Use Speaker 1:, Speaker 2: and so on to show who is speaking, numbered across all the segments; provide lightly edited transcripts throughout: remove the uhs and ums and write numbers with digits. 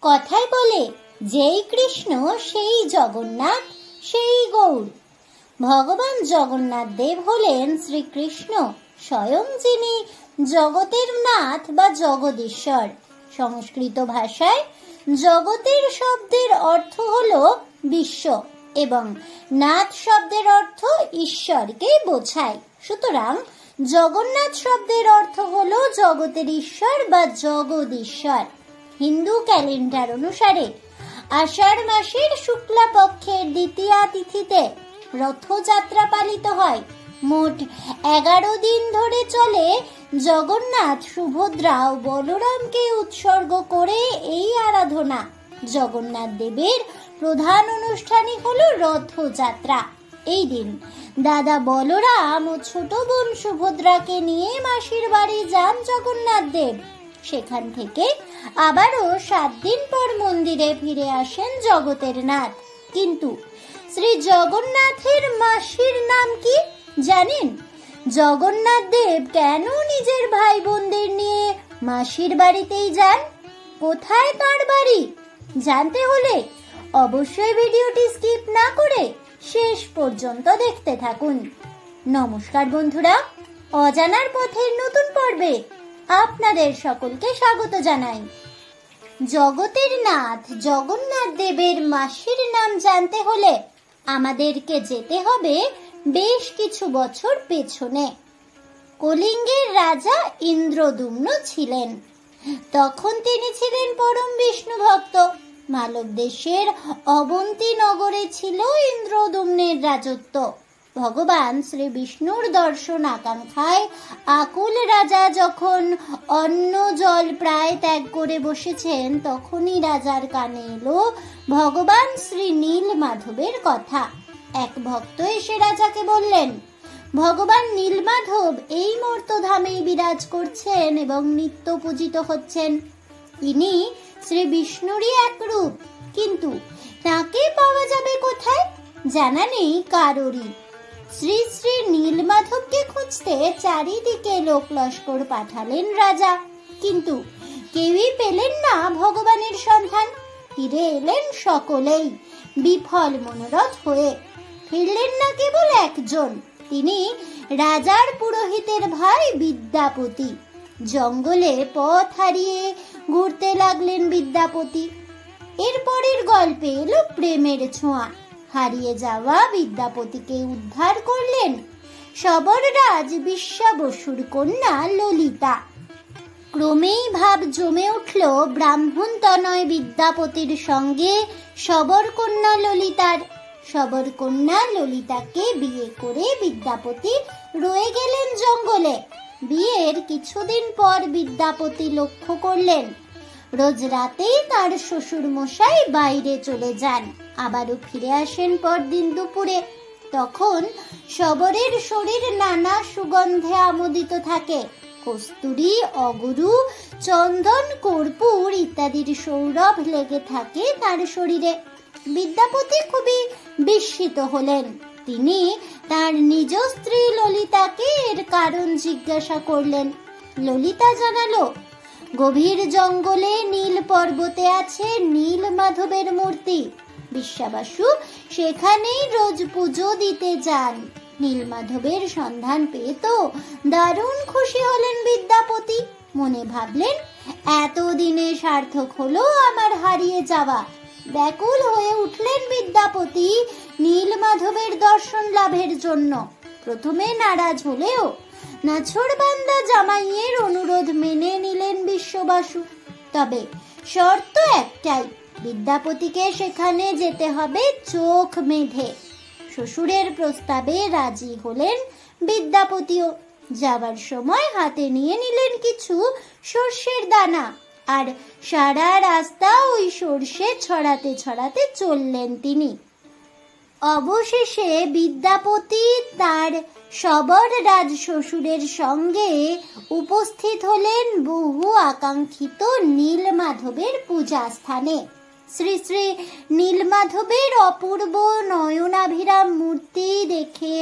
Speaker 1: কথাই বলে যেই কৃষ্ণ সেই জগন্নাথ সেই গৌর। ভগবান জগন্নাথ দেব হলেন শ্রীকৃষ্ণ স্বয়ং, যিনি জগতের নাথ বা জগদীশ্বর। সংস্কৃত ভাষায় জগতের শব্দের অর্থ হলো বিশ্ব এবং নাথ শব্দের অর্থ ঈশ্বরকে বোঝায়। সুতরাং জগন্নাথ শব্দের অর্থ হলো জগতের ঈশ্বর বা জগদীশ্বর। হিন্দু ক্যালেন্ডার অনুসারে আষাঢ় মাসের শুক্লা পক্ষের দ্বিতীয়া তিথিতে রথযাত্রা পালিত হয়। মোট 11 দিন ধরে চলে। জগন্নাথ, সুভদ্রা ও বলরামকে উৎসর্গ করে এই আরাধনা। জগন্নাথ দেবের প্রধান অনুষ্ঠানই হলো রথযাত্রা। এই দিন দাদা বলরাম ও ছোট বোন সুভদ্রাকে নিয়ে মাসির বাড়ি যান জগন্নাথ দেব। সেখান থেকে আবারও 7 দিন পর মন্দিরে ফিরে আসেন জগতের নাথ। কিন্তু শ্রী জগন্নাথের মাসির নাম কি জানেন? জগন্নাথ দেব কেন নিজের ভাই বোনদের নিয়ে মাসির বাড়িতেই যান? কোথায় তার বাড়ি? জানতে হলে অবশ্যই ভিডিওটি স্কিপ না করে শেষ পর্যন্ত দেখতে থাকুন। নমস্কার বন্ধুরা, অজানার পথের নতুন পর্বে আপনাদের সকলকে স্বাগত জানাই। জগতের নাথ জগন্নাথ দেবের মাসির নাম জানতে হলে আমাদেরকে যেতে হবে বেশ কিছু বছর পেছনে। কলিঙ্গের রাজা ইন্দ্রদ্যুম্ন ছিলেন। তখন তিনি ছিলেন পরম বিষ্ণু ভক্ত। মালব দেশের অবন্তী নগরে ছিল ইন্দ্রদ্যুম্নের রাজত্ব। ভগবান শ্রী বিষ্ণুর দর্শন আকাঙ্ক্ষায় আকুল রাজা যখন অন্ন জল প্রায় ত্যাগ করে বসেছেন, তখনই রাজার কানে এলো ভগবান শ্রী নীলমাধবের কথা। এক ভক্ত এসে রাজাকে বললেন, ভগবান নীলমাধব এই মর্তধামেই বিরাজ করছেন এবং নিত্য পূজিত হচ্ছেন। ইনি শ্রী বিষ্ণুরই এক রূপ, কিন্তু তাকে পাওয়া যাবে কোথায়? জানা নেই কারোরই। শ্রী শ্রী নীলমাধবকে খুঁজতে চারিদিকে লোক লস্কর পাঠালেন রাজা, কিন্তু কেউই পেলেন না ভগবানের সন্ধান। ফিরে এলেন সকলেই বিফল মনোরথ হয়ে। ফিরলেন না কেবল একজন, তিনি রাজার পুরোহিতের ভাই বিদ্যাপতি। জঙ্গলে পথ হারিয়ে ঘুরতে লাগলেন বিদ্যাপতি। এরপরের গল্পে এলো প্রেমের ছোঁয়া। হারিয়ে যাওয়া বিদ্যাপতিকে উদ্ধার করলেন শবররাজ বিশ্বাবসুর কন্যা ললিতা। ক্রমেই ভাব জমে উঠল ব্রাহ্মণ তনয় বিদ্যাপতির সঙ্গে শবর কন্যা ললিতার। শবর কন্যা ললিতাকে বিয়ে করে বিদ্যাপতি রয়ে গেলেন জঙ্গলে। বিয়ের কিছুদিন পর বিদ্যাপতি লক্ষ্য করলেন রোজ রাতেই তার শ্বশুর মশাই বাইরে চলে যান, আবারও ফিরে আসেন পরদিন দুপুরে। তখন শবরের শরীর নানা সুগন্ধে আমোদিত থাকে। কস্তুরী, অগুরু, চন্দন, কর্পূর ইত্যাদির সৌরভ লেগে থাকে তার শরীরে। বিদ্যাপতি খুবই বিস্মিত হলেন। তিনি তার নিজ স্ত্রী ললিতাকে এর কারণ জিজ্ঞাসা করলেন। ললিতা জানালো, গভীর জঙ্গলে নীল পর্বতে আছে নীলমাধবের মূর্তি। বিশ্বাবসু সেখানেই রোজ পুজো দিতে যান। নীলমাধবের সন্ধান পেয়ে তো দারুণ খুশি হলেন বিদ্যাপতি। মনে ভাবলেন, এতদিনে সার্থক হলো আমার হারিয়ে যাওয়া। ব্যাকুল হয়ে উঠলেন বিদ্যাপতি নীলমাধবের দর্শন লাভের জন্য। প্রথমে নারাজ হলেও নাছোড়বান্দা জামাইয়ের অনুরোধ মেনে নিলেন বিশ্ববাসু। তবে শর্ত একটাই, বিদ্যাপতিকে সেখানে যেতে হবে চোখ মেধে। শ্বশুরের প্রস্তাবে রাজি হলেন বিদ্যাপতিও। যাবার সময় হাতে নিয়ে নিলেন কিছু সর্ষের দানা, আর সারা রাস্তা ওই সর্ষে ছড়াতে ছড়াতে চললেন তিনি। অবশেষে বিদ্যাপতি তার শবর রাজ শ্বশুরের সঙ্গে উপস্থিত হলেন বহু আকাঙ্ক্ষিত নীলমাধবের পূজা স্থানে। শ্রী শ্রী নীলমাধবের অপূর্ব নয়নাভিরাম মূর্তি দেখে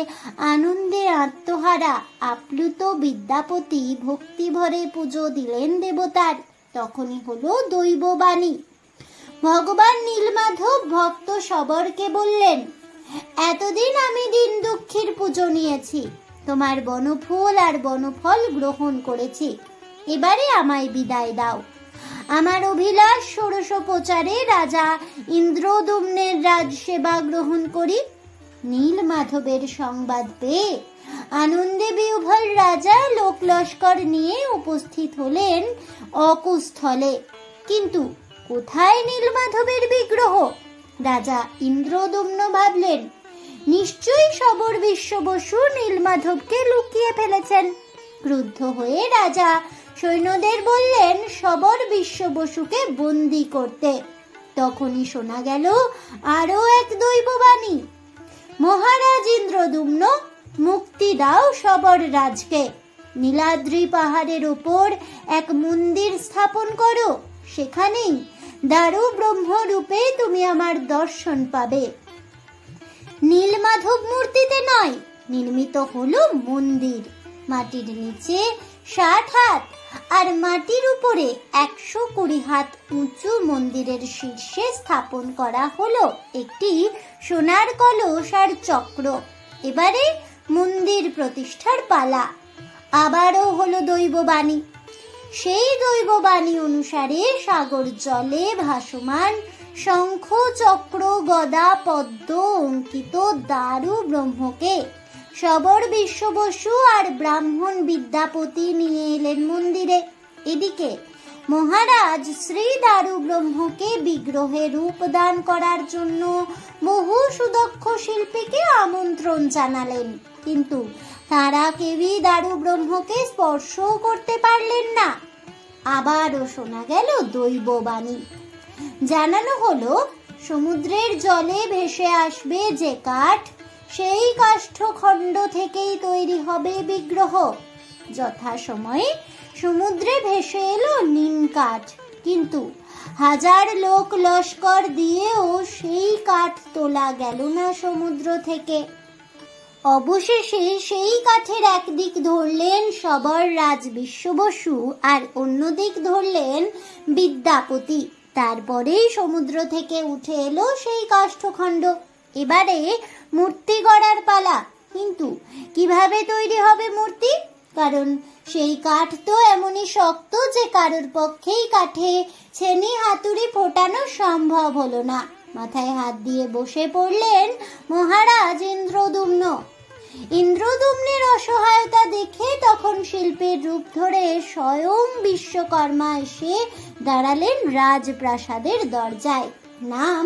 Speaker 1: আনন্দে আত্মহারা আপ্লুত বিদ্যাপতি ভক্তিভরে পুজো দিলেন দেবতার। তখনই হলো দৈববাণী। ভগবান নীলমাধব ভক্ত শবরকে বললেন, এতদিন আমি দিন দুঃখীর পুজো নিয়েছি, তোমার বনফুল আর বনফল গ্রহণ করেছি, এবারে আমায় বিদায় দাও। আমার অভিলাষ ষোড়শ প্রচারে রাজা ইন্দ্রদুম্নের রাজসেবা গ্রহণ করি। নীলমাধবের সংবাদ পেয়ে আনন্দে বিহ্বল রাজা লোকলস্কর নিয়ে উপস্থিত হলেন অকুস্থলে। কিন্তু কোথায় নীলমাধবের বিগ্রহ? রাজা ইন্দ্রদুম্ন ভাবলেন, নিশ্চয়ই শবর বিশ্ব বসু নীলমাধবকে লুকিয়ে ফেলেছেন। ক্রুদ্ধ হয়ে রাজা সৈন্যদের বললেন শবর বিশ্ব বসুকে বন্দী করতে। তখনই শোনা গেল আরো এক দৈববাণী, মহারাজ ইন্দ্রদুম্ন, মুক্তি দাও শবর রাজকে। নীলাদ্রি পাহাড়ের উপর এক মন্দির স্থাপন করো, সেখানেই দারু ব্রহ্ম রূপে তুমি আমার দর্শন পাবে। নীলমাধব মূর্তিতে নয়, নির্মিত হলো মন্দির। মাটির নিচে 60 হাত আর মাটির উপরে 120 হাত উঁচু মন্দিরের শীর্ষে স্থাপন করা হলো একটি সোনার কলস আর চক্র। এবারে মন্দির প্রতিষ্ঠার পালা। আবারও হলো দৈববাণী। সেই দৈববাণী অনুসারে সাগর জলে ভাসমান শঙ্খ চক্র গদা পদ্ম অঙ্কিত দারু ব্রহ্মকে শবর বিশ্ব বসু আর ব্রাহ্মণ বিদ্যাপতি নিয়ে এলেন মন্দিরে। এদিকে মহারাজ শ্রী দারু ব্রহ্মকে বিগ্রহে রূপ দান করার জন্য বহু সুদক্ষ শিল্পীকে আমন্ত্রণ জানালেন, কিন্তু তারা কেউই দারু ব্রহ্মকে স্পর্শ করতে পারলেন না। আবারও শোনা গেল দৈববাণী। জানানো হলো সমুদ্রের জলে ভেসে আসবে যে কাঠ, সেই কাষ্ঠখণ্ড থেকেই তৈরি হবে বিগ্রহ। যথাসময়ে সমুদ্রে ভেসে এলো নিম কাঠ, কিন্তু 1000 লোক লস্কর দিয়েও সেই কাঠ তোলা গেল না সমুদ্র থেকে। অবশেষে সেই কাঠের একদিক ধরলেন শবর রাজ বিশ্ব বসু আর অন্যদিক ধরলেন বিদ্যাপতি। তারপরেই সমুদ্র থেকে উঠে এলো সেই কাষ্ঠখণ্ড। এবারে মূর্তি গড়ার পালা। কিন্তু কিভাবে তৈরি হবে মূর্তি? কারণ সেই কাঠ তো এমনই শক্ত যে কারোর পক্ষেই কাঠে ছেনি হাতুড়ি ফোটানো সম্ভব হলো না। মাথায় হাত দিয়ে বসে পড়লেন মহারাজ ইন্দ্রদুম্ন। ইন্দ্রদুম্নের অসহায়তা দেখে তখন শিল্পের রূপ ধরে স্বয়ং বিশ্বকর্মা এসে দাঁড়ালেন রাজপ্রাসাদের দরজায়। নাম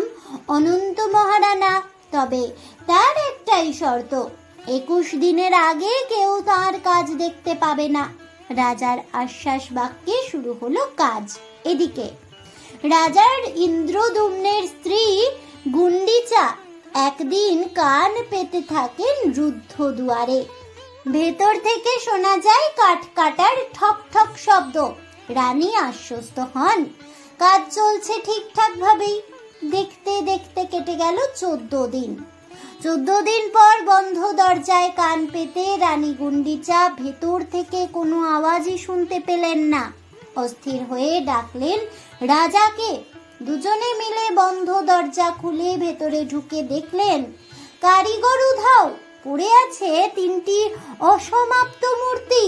Speaker 1: অনন্ত মহারানা, তবে তার একটাই শর্ত, 21 দিনের আগে কেউ তার কাজ দেখতে পাবে না। রাজার আশ্বাস বাক্যে শুরু হলো কাজ। এদিকে রাজার ইন্দ্রদুম্নের স্ত্রী গুন্ডিচা একদিন কান পেতে থাকেন রুদ্ধ দুয়ারে। ভেতর থেকে শোনা যায় কাঠ কাটার ঠক ঠক শব্দ। রানী আশ্বস্ত হন, কাজ চলছে ঠিকঠাক ভাবেই। দেখতে দেখতে কেটে গেল 14 দিন। 14 দিন পর বন্ধ দরজায় কান পেতে রানী গুন্ডিচা ভেতর থেকে কোনো আওয়াজই শুনতে পেলেন না। অস্থির হয়ে ডাকলেন রাজাকে। দুজনে মিলে বন্ধ দরজা খুলে ভেতরে ঢুকে দেখলেন কারিগর উধাও। পড়ে আছে 3টি অসমাপ্ত মূর্তি,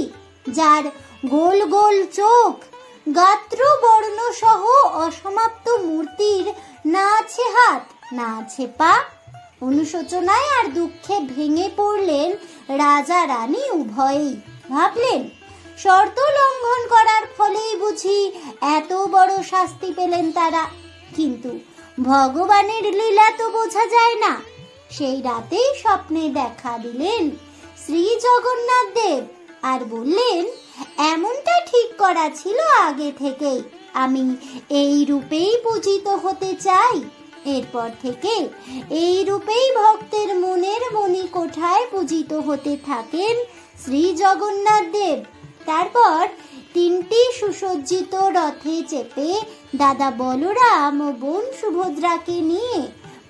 Speaker 1: যার গোল গোল চোখ, গাত্র বর্ণ সহ অসমাপ্ত মূর্তির না আছে হাত, না আছে পা। অনুশোচনায় আর দুঃখে ভেঙে পড়লেন রাজা রানী উভয়েই। ভাবলেন শর্ত লঙ্ঘন করার ফলেই বুঝি এত বড় শাস্তি পেলেন তারা। কিন্তু ভগবানের লীলা তো বোঝা যায় না। সেই রাতেই স্বপ্নে দেখা দিলেন শ্রী জগন্নাথ দেব আর বললেন, এমনটা ঠিক করা ছিল আগে থেকেই, আমি এই রূপেই পূজিত হতে চাই। এরপর থেকে এই রূপেই ভক্তের মনের মণিকোঠায় পূজিত হতে থাকেন শ্রী জগন্নাথ দেব। তারপর 3টি সুসজ্জিত রথে চেপে দাদা বলরাম ও বোন সুভদ্রাকে নিয়ে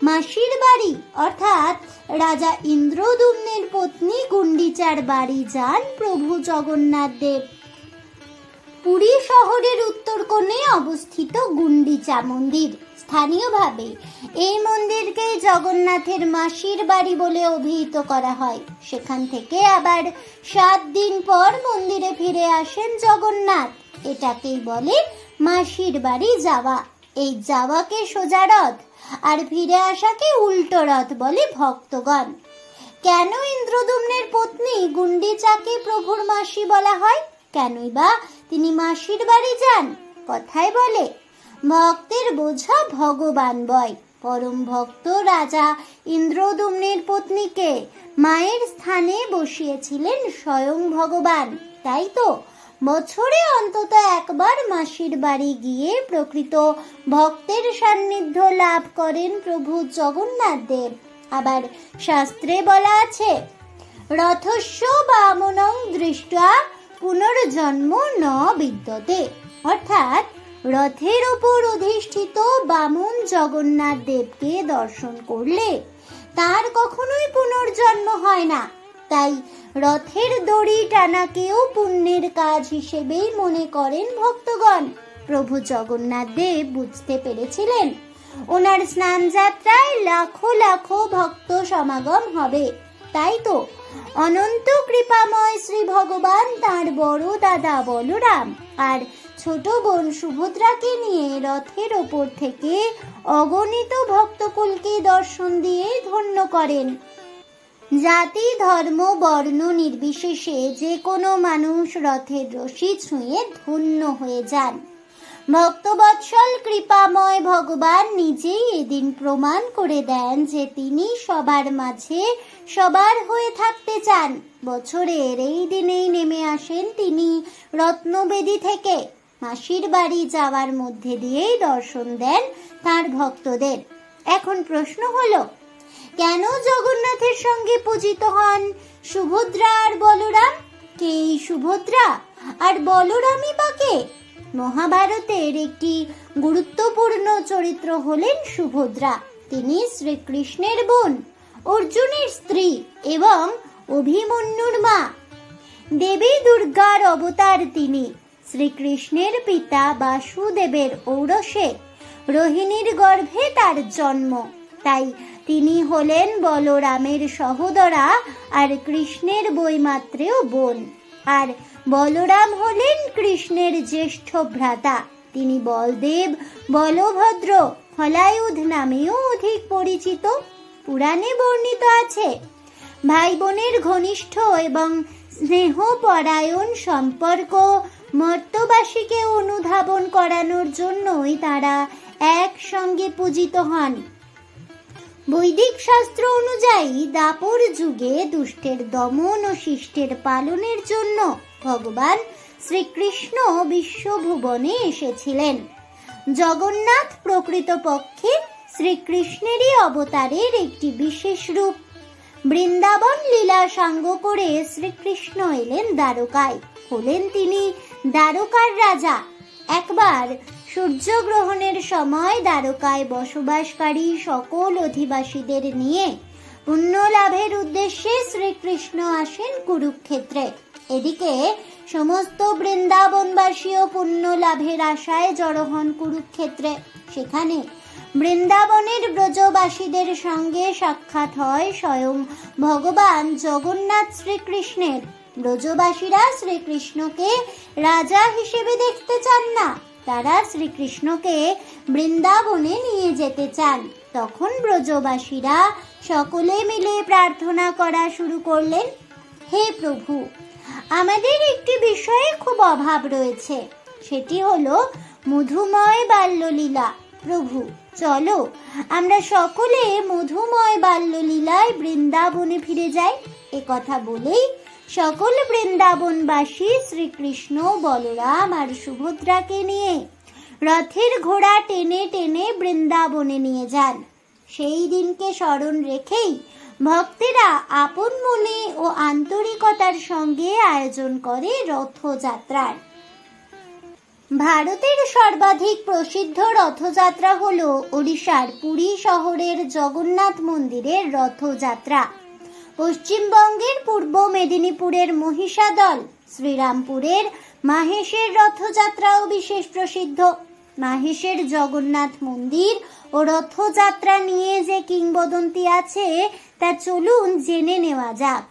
Speaker 1: মাসির বাড়ি অর্থাৎ রাজা ইন্দ্রদুম্নের পত্নী গুন্ডিচার বাড়ি যান প্রভু জগন্নাথ দেব। পুরী শহরের উত্তর কোণে অবস্থিত গুন্ডিচা মন্দির। স্থানীয়ভাবে এই মন্দিরকে জগন্নাথের মাসির বাড়ি বলে অভিহিত করা হয়। সেখান থেকে আবার 7 দিন পর মন্দিরে ফিরে আসেন জগন্নাথ। এটাকেই বলে মাসির বাড়ি যাওয়া। এই যাওয়াকে সোজা রথ আর ফিরে আসাকে উল্টো রথ বলে ভক্তগণ। কেন ইন্দ্রদ্যুম্নের পত্নী গুন্ডিচাকে প্রভুর মাসি বলা হয়? কেনই বা তিনি মাসির বাড়ি যান? কথায় বলে ভক্তের বোঝা ভগবান বয়। পরম ভক্ত রাজা ইন্দ্রদ্যুম্নের পত্নীকে মায়ের স্থানে বসিয়েছিলেন স্বয়ং ভগবান। তাই তো বছরে অন্তত একবার মাসির বাড়ি গিয়ে প্রকৃত ভক্তের সান্নিধ্য লাভ করেন প্রভু জগন্নাথ দেব। আবার শাস্ত্রে বলা আছে, রথস্য বামনং দৃষ্টা পুনর্জন্ম ন বিদ্যতে। অর্থাৎ রথের ওপর অধিষ্ঠিত বামন জগন্নাথ দেবকে দর্শন করলে তার কখনোই পুনর্জন্ম হয় না। তাই রথের দড়ি টানাকেও পুণ্যের কাজ হিসেবেই মনে করেন ভক্তগণ। প্রভু জগন্নাথ দেব বুঝতে পেরেছিলেন ওনার স্নান যাত্রায় লাখো লাখো ভক্ত সমাগম হবে। তাই তো অনন্ত কৃপাময় শ্রী ভগবান তাঁর বড় দাদা বলরাম আর ছোট বোন সুভদ্রাকে নিয়ে রথের ওপর থেকে অগণিত ভক্তকুলকে দর্শন দিয়ে ধন্য করেন। জাতি ধর্ম বর্ণ নির্বিশেষে যে কোনো মানুষ রথের রশি ছুঁয়ে ধন্য হয়ে যান। ভক্তবৎসল কৃপাময় ভগবান নিজেই এদিন প্রমাণ করে দেন যে তিনি সবার মাঝে সবার হয়ে থাকতে চান। বছরের এই দিনেই নেমে আসেন তিনি রত্নবেদী থেকে। মাসির বাড়ি যাওয়ার মধ্যে দিয়েই দর্শন দেন তার ভক্তদের। এখন প্রশ্ন হলো, কেন জগন্নাথের সঙ্গে পূজিত হন সুভদ্রা আর বলরাম? কে এই সুভদ্রা আর বলরামই বা কে? মহাভারতের একটি গুরুত্বপূর্ণ চরিত্র হলেন সুভদ্রা। তিনি শ্রীকৃষ্ণের বোন, অর্জুনের স্ত্রী এবং অভিমন্যুর মা। দেবী দুর্গার অবতার তিনি। শ্রীকৃষ্ণের পিতা বাসুদেবের ঔরসে রোহিণীর গর্ভে তার জন্ম। তাই তিনি হলেন বলরামের সহোদরা আর কৃষ্ণের বৈমাত্রেয় বোন। আর বলরাম হলেন কৃষ্ণের জ্যেষ্ঠ ভ্রাতা। তিনি বলদেব, বলভদ্র, হলায়ুধ নামেও অধিক পরিচিত। পুরাণে বর্ণিত আছে, ভাই বোনের ঘনিষ্ঠ এবং স্নেহপরায়ণ সম্পর্ক মর্ত্যবাসীকে অনুধাবন করানোর জন্যই তারা একসঙ্গে পূজিত হন। বৈদিক শাস্ত্র অনুযায়ী দাপর যুগে দুষ্টের দমন ও শিষ্টের পালনের জন্য ভগবান শ্রীকৃষ্ণ বিশ্বভুবনে এসেছিলেন। জগন্নাথ প্রকৃতপক্ষে শ্রীকৃষ্ণেরই অবতারের একটি বিশেষ রূপ। বৃন্দাবন লীলা সাঙ্গ করে শ্রীকৃষ্ণ এলেন দ্বারকায়। হলেন তিনি দ্বারকার রাজা। একবার সূর্যগ্রহণের সময় দ্বারকায় বসবাসকারী সকল অধিবাসীদের নিয়ে পুণ্য লাভের উদ্দেশ্যে শ্রীকৃষ্ণ আসেন কুরুক্ষেত্রে। এদিকে সমস্ত বৃন্দাবনবাসীও পুণ্য লাভের আশায় জড়ো হন কুরুক্ষেত্রে। সেখানে বৃন্দাবনের ব্রজবাসীদের সঙ্গে সাক্ষাৎ হয় স্বয়ং ভগবান জগন্নাথ শ্রীকৃষ্ণের। ব্রজবাসীরা শ্রীকৃষ্ণকে রাজা হিসেবে দেখতে চান না, তারা শ্রীকৃষ্ণকে বৃন্দাবনে নিয়ে যেতে চান। তখন ব্রজবাসীরা সকলে মিলে প্রার্থনা করা শুরু করলেন, হে প্রভু, আমাদের একটি বিষয়ে খুব অভাব রয়েছে, সেটি হলো মধুময় বাল্যলীলা। প্রভু, চলো আমরা সকলে মধুময় বাল্যলীলায় বৃন্দাবনে ফিরে যাই। এ কথা বলেই সকল বৃন্দাবনবাসী শ্রীকৃষ্ণ, বলরাম আর সুভদ্রাকে নিয়ে রথের ঘোড়া টেনে টেনে বৃন্দাবনে নিয়ে যান। সেই দিনকে স্মরণ রেখেই ভক্তেরা আপন মনে ও আন্তরিকতার সঙ্গে আয়োজন করে রথযাত্রার। ভারতের সর্বাধিক প্রসিদ্ধ রথযাত্রা হলো ওড়িশার পুরী শহরের জগন্নাথ মন্দিরের রথযাত্রা। পশ্চিমবঙ্গের পূর্ব মেদিনীপুরের মহিষাদল, শ্রীরামপুরের মাহেশের রথযাত্রাও বিশেষ প্রসিদ্ধ। মাহেশের জগন্নাথ মন্দির ও রথযাত্রা নিয়ে যে কিংবদন্তি আছে তা চলুন জেনে নেওয়া যাক।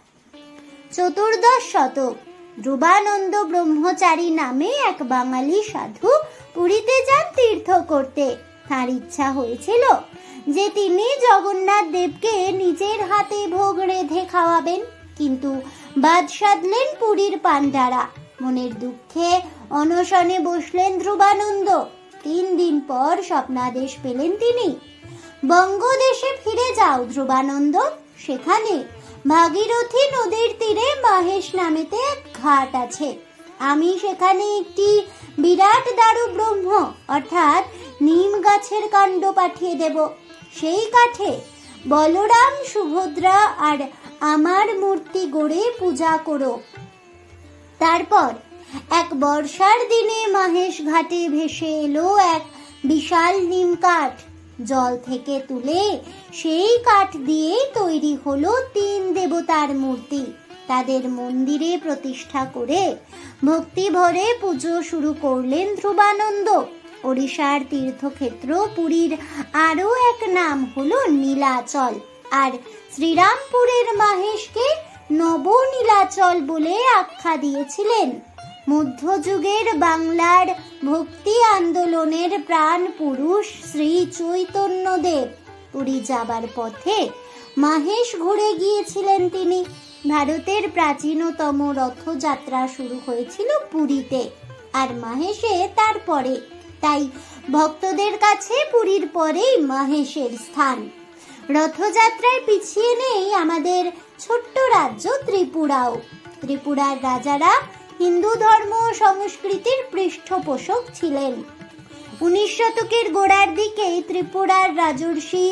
Speaker 1: চতুর্দশ শতক। ধ্রুবানন্দ ব্রহ্মচারী নামে এক বাঙালি সাধু পুরীতে যান তীর্থ করতে। তার ইচ্ছা হয়েছিল যে তিনি জগন্নাথ দেবকে নিজের হাতে ভোগ রেঁধে খাওয়াবেন, কিন্তু বাদ সাধলেন পুরীর পান্ডারা। মনের দুঃখে অনশনে বসলেন ধ্রুবানন্দ। 3 দিন পর স্বপ্নাদেশ পেলেন তিনি। বঙ্গদেশে ফিরে যাও ধ্রুবানন্দ। সেখানে ভাগীরথী নদীর তীরে মাহেশ নামেতে এক ঘাট আছে। আমি সেখানে একটি বিরাট দারু ব্রহ্ম অর্থাৎ নিম গাছের কাণ্ড পাঠিয়ে দেব। সেই কাঠে বলরাম, সুভদ্রা আর আমার মূর্তি গড়ে পূজা করো। তারপর এক বর্ষার দিনে মাহেশ ঘাটে ভেসে এলো এক বিশাল নিম কাঠ। জল থেকে তুলে সেই কাঠ দিয়ে তৈরি হলো 3 দেবতার মূর্তি। তাদের মন্দিরে প্রতিষ্ঠা করে ভক্তি ভরে পুজো শুরু করলেন ধ্রুবানন্দ। ওড়িশার তীর্থক্ষেত্র পুরীর আরো এক নাম হলো নীলাচল, আর শ্রীরামপুরের মাহেশকে নবনীলাচল বলে আখ্যা দিয়েছিলেন। মধ্যযুগের বাংলার ভক্তি আন্দোলনের প্রাণ পুরুষ শ্রী চৈতন্যদেব পুরী যাবার পথে মাহেশ ঘুরে গিয়েছিলেন তিনি। ভারতের প্রাচীনতম রথযাত্রা শুরু হয়েছিল পুরীতে, আর মাহেশে তারপরে। তাই ভক্তদের কাছে পুরীর পরেই মাহেশের স্থান। রথযাত্রায় পিছিয়ে নেই আমাদের ছোট্ট রাজ্য ত্রিপুরাও। ত্রিপুরার রাজারা হিন্দু ধর্ম ও সংস্কৃতির পৃষ্ঠপোষক ছিলেন। 19 শতকের গোড়ার দিকে ত্রিপুরার রাজর্ষি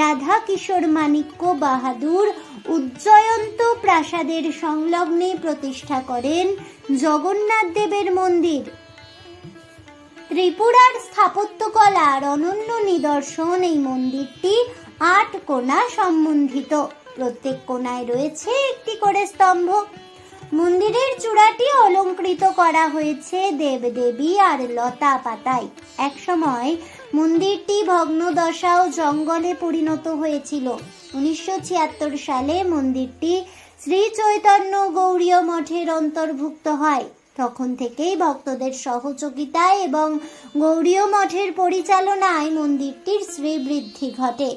Speaker 1: রাধা কিশোর মাণিক্য বাহাদুর উজ্জয়ন্ত প্রাসাদের সংলগ্নে প্রতিষ্ঠা করেন জগন্নাথ দেবের মন্দির। ত্রিপুরার স্থাপত্যকলার অনন্য নিদর্শন এই মন্দিরটি 8 কোণা সম্বন্ধিত। প্রত্যেক কোণায় রয়েছে একটি করে স্তম্ভ। মন্দিরের চূড়াটি অলঙ্কৃত করা হয়েছে দেবদেবী আর লতা পাতায়। একসময় মন্দিরটি ভগ্নদশা ও জঙ্গলে পরিণত হয়েছিল। 1976 সালে মন্দিরটি শ্রী চৈতন্য গৌড়ীয় মঠের অন্তর্ভুক্ত হয়। তখন থেকেই ভক্তদের সহযোগিতায় এবং গৌড়ীয় মঠের পরিচালনায় মন্দিরটির শ্রীবৃদ্ধি ঘটে।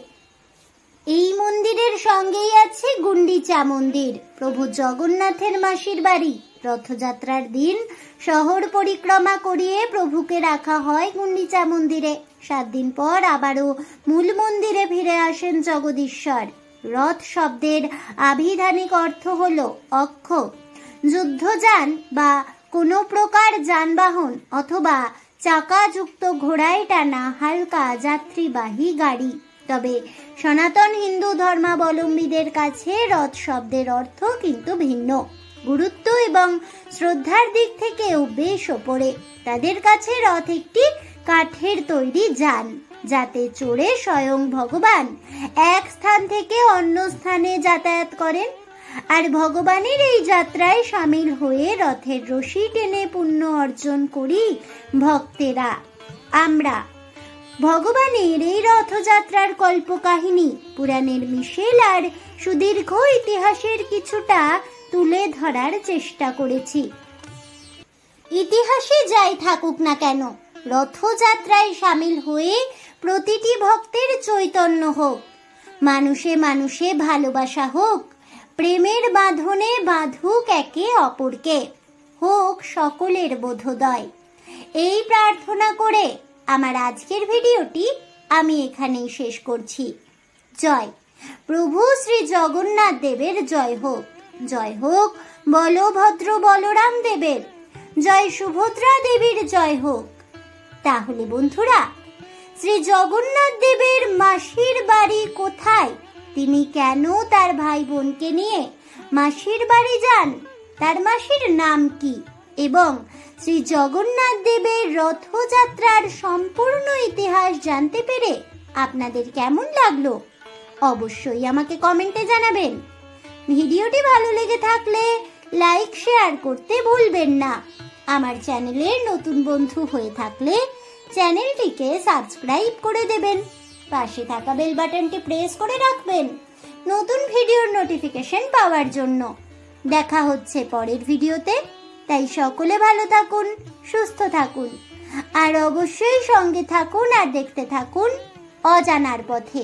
Speaker 1: এই মন্দিরের সঙ্গেই আছে গুন্ডিচা মন্দির, প্রভু জগন্নাথের মাসির বাড়ি। রথযাত্রার দিন শহর পরিক্রমা করিয়ে প্রভুকে রাখা হয় গুন্ডিচা মন্দিরে। 7 দিন পর আবারও মূল মন্দিরে ফিরে আসেন জগদীশ্বর। রথ শব্দের আভিধানিক অর্থ হলো অক্ষ, যুদ্ধযান বা কোনো প্রকার যানবাহন অথবা চাকাযুক্ত ঘোড়ায় টানা হালকা যাত্রীবাহী গাড়ি। তবে সনাতন হিন্দু ধর্মাবলম্বীদের কাছে রথ শব্দের অর্থ কিন্তু ভিন্ন। গুরুত্ব এবং শ্রদ্ধার দিক থেকেও বেশ ওপরে। তাদের কাছে রথ একটি কাঠের তৈরি যান, যাতে চড়ে স্বয়ং ভগবান এক স্থান থেকে অন্য স্থানে যাতায়াত করেন। আর ভগবানের এই যাত্রায় সামিল হয়ে রথের রশি টেনে পুণ্য অর্জন করি ভক্তেরা। আমরা ভগবানের এই রথযাত্রার কল্পকাহিনী, পুরাণের মিশেল আর সুদীর্ঘ ইতিহাসের কিছুটা তুলে ধরার চেষ্টা করেছি। ইতিহাসে যাই থাকুক না কেন, রথযাত্রায় সামিল হয়ে প্রতিটি ভক্তের চৈতন্য হোক, মানুষে মানুষে ভালোবাসা হোক, প্রেমের বাঁধনে বাঁধুক একে অপরকে, হোক সকলের বোধোদয়। এই প্রার্থনা করে আমার আজকের ভিডিওটি আমি এখানেই শেষ করছি। জয় প্রভু শ্রী জগন্নাথ দেবের জয় হোক। জয় হোক বলভদ্র বলরাম দেবের, জয় সুভদ্রা দেবীর জয় হোক। তাহলে বন্ধুরা, শ্রী জগন্নাথ দেবের মাসির বাড়ি কোথায়? তিনি কেন তার ভাই বোনকে নিয়ে মাসির বাড়ি যান? তার মাসির নাম কি? এবং শ্রী জগন্নাথ দেবের রথযাত্রার সম্পূর্ণ ইতিহাস জানতে পেরে আপনাদের কেমন লাগলো অবশ্যই আমাকে কমেন্টে জানাবেন। ভিডিওটি ভালো লেগে থাকলে লাইক শেয়ার করতে ভুলবেন না। আমার চ্যানেলের নতুন বন্ধু হয়ে থাকলে চ্যানেলটিকে সাবস্ক্রাইব করে দেবেন, পাশে থাকা বেল বাটনটি প্রেস করে রাখবেন নতুন ভিডিওর নোটিফিকেশন পাওয়ার জন্য। দেখা হচ্ছে পরের ভিডিওতে, তাই সকলে ভালো থাকুন, সুস্থ থাকুন আর অবশ্যই সঙ্গে থাকুন আর দেখতে থাকুন অজানার পথে।